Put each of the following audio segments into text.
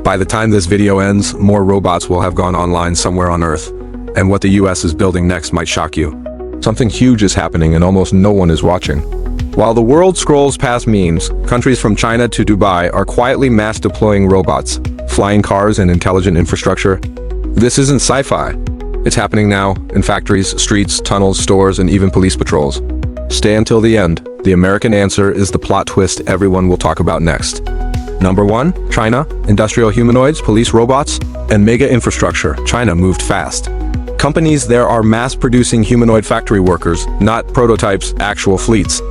By the time this video ends, more robots will have gone online somewhere on Earth. And what the US is building next might shock you. Something huge is happening and almost no one is watching. While the world scrolls past memes, countries from China to Dubai are quietly mass deploying robots, flying cars and intelligent infrastructure. This isn't sci-fi. It's happening now, in factories, streets, tunnels, stores, and even police patrols. Stay until the end. The American answer is the plot twist everyone will talk about next. Number 1, China, industrial humanoids, police robots, and mega infrastructure. China moved fast. Companies there are mass-producing humanoid factory workers, not prototypes, actual fleets.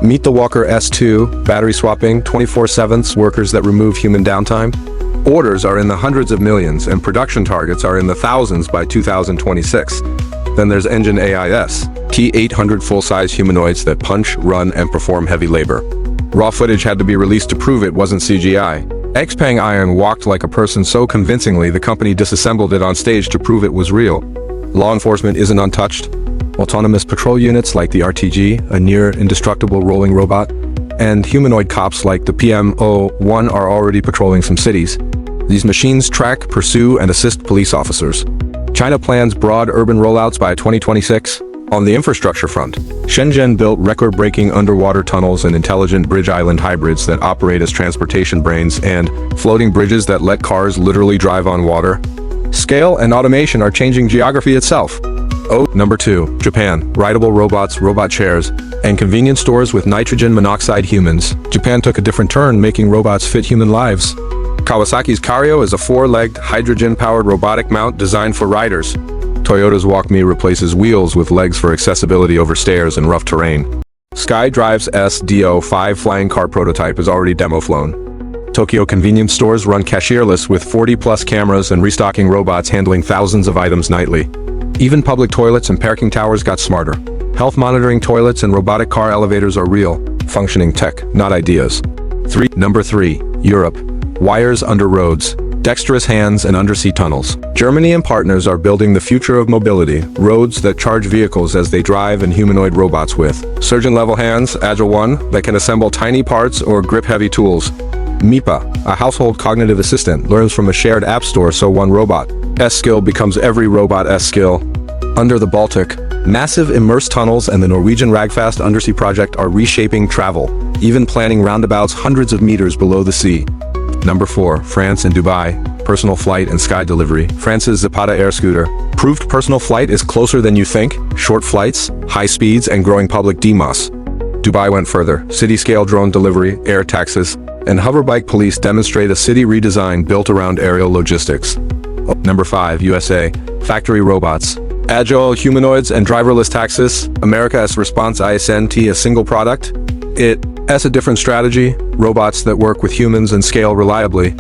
Meet the Walker S2, battery swapping, 24/7 workers that remove human downtime. Orders are in the hundreds of millions and production targets are in the thousands by 2026. Then there's Engine AIS, T-800 full-size humanoids that punch, run, and perform heavy labor. Raw footage had to be released to prove it wasn't CGI. Xpeng Iron walked like a person so convincingly the company disassembled it on stage to prove it was real. Law enforcement isn't untouched. Autonomous patrol units like the RTG, a near-indestructible rolling robot, and humanoid cops like the PM01 are already patrolling some cities. These machines track, pursue, and assist police officers. China plans broad urban rollouts by 2026. On the infrastructure front, Shenzhen built record-breaking underwater tunnels and intelligent bridge island hybrids that operate as transportation brains and floating bridges that let cars literally drive on water. Scale and automation are changing geography itself. Number 2, Japan. Rideable robots, robot chairs, and convenience stores with nitrogen monoxide humans. Japan took a different turn, making robots fit human lives. Kawasaki's Kario is a 4-legged, hydrogen-powered robotic mount designed for riders. Toyota's Walk-Me replaces wheels with legs for accessibility over stairs and rough terrain. SkyDrive's SDO5 flying car prototype is already demo-flown. Tokyo convenience stores run cashierless with 40-plus cameras and restocking robots handling thousands of items nightly. Even public toilets and parking towers got smarter. Health monitoring toilets and robotic car elevators are real, functioning tech, not ideas. Number 3, Europe. Wires under roads, dexterous hands, and undersea tunnels. Germany and partners are building the future of mobility, roads that charge vehicles as they drive and humanoid robots with surgeon-level hands, Agile 1, that can assemble tiny parts or grip heavy tools. MIPA, a household cognitive assistant, learns from a shared app store so one robot S-skill becomes every robot S-skill. Under the Baltic, massive immersed tunnels and the Norwegian Ragfast undersea project are reshaping travel, even planning roundabouts hundreds of meters below the sea. Number 4, France and Dubai. Personal flight and sky delivery. France's Zapata air scooter proved personal flight is closer than you think. Short flights, high speeds, and growing public demos. Dubai went further. City-scale drone delivery, air taxis, and hoverbike police demonstrate a city redesign built around aerial logistics. Number 5, USA. Factory robots. Agile humanoids and driverless taxis. America's response ISNT a single product. It has a different strategy. Robots that work with humans and scale reliably.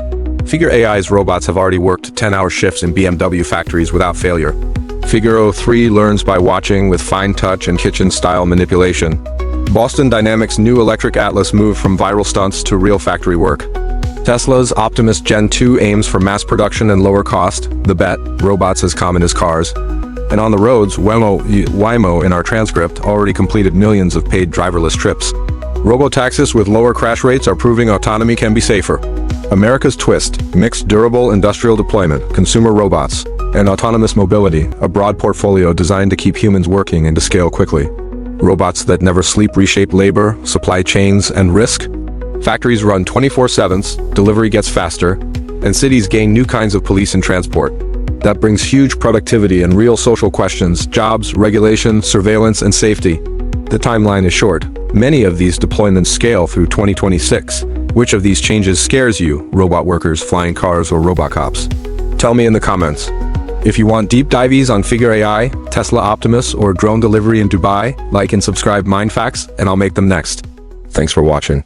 Figure AI's robots have already worked 10-hour shifts in BMW factories without failure. Figure 03 learns by watching with fine touch and kitchen-style manipulation. Boston Dynamics' new electric Atlas moved from viral stunts to real factory work. Tesla's Optimus Gen 2 aims for mass production and lower cost. The bet, robots as common as cars. And on the roads, Waymo in our transcript already completed millions of paid driverless trips. Robotaxis with lower crash rates are proving autonomy can be safer. America's twist, mixed durable industrial deployment, consumer robots, and autonomous mobility, a broad portfolio designed to keep humans working and to scale quickly. Robots that never sleep reshape labor, supply chains, and risk. Factories run 24/7, delivery gets faster, and cities gain new kinds of police and transport. That brings huge productivity and real social questions, jobs, regulation, surveillance, and safety. The timeline is short. Many of these deployments scale through 2026. Which of these changes scares you, robot workers, flying cars, or robot cops? Tell me in the comments. If you want deep dives on Figure AI, Tesla Optimus, or drone delivery in Dubai, like and subscribe Mindfacts, and I'll make them next. Thanks for watching.